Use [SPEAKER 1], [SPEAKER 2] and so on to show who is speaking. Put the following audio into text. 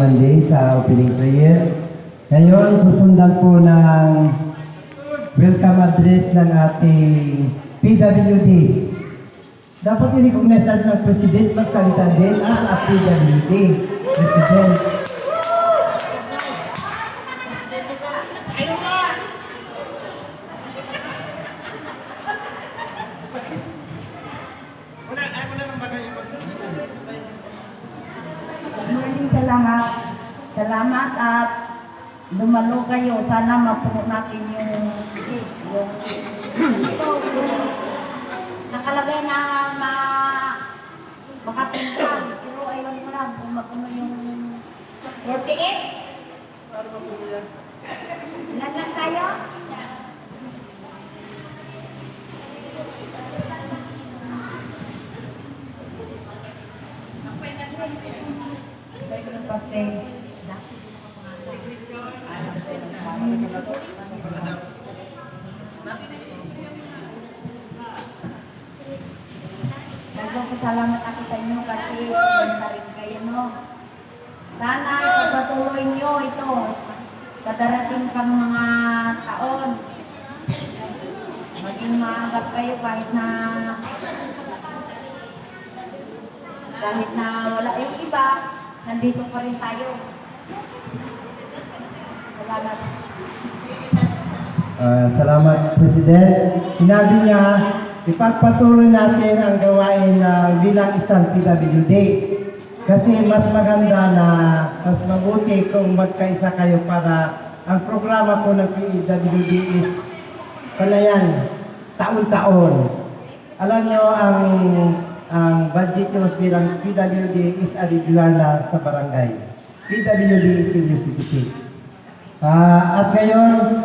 [SPEAKER 1] Monday sa opening prayer. Ngayon, susundan po ng welcome address ng ating PWD. Dapat i-recognize natin ang President magsalita din as a PWD President.
[SPEAKER 2] Salamat at dumalo kayo. Sana mapuno natin yung nakalagay na makapintang. Pero ayun mo lang kung mapuno yung 48. Ilan lang tayo? Pastel. Salamat ako sa inyo kasi kumanta rin kayo, no? Sana ipagpatuloy nyo ito sa darating pang mga taon. Maging maagap kayo kahit na wala yung iba, nandito pa rin tayo. Salamat.
[SPEAKER 1] Salamat, President. Sinabi niya, ipagpatuloy natin ang gawain bilang isang PWD. Kasi mas maganda na, mas mabuti kung magkaisa kayo para ang programa po ng PWD is palayan, taon-taon. Alam niyo, ang budget nyo bilang PWD is a regular na sa barangay. PWD is senior citizen. At ngayon,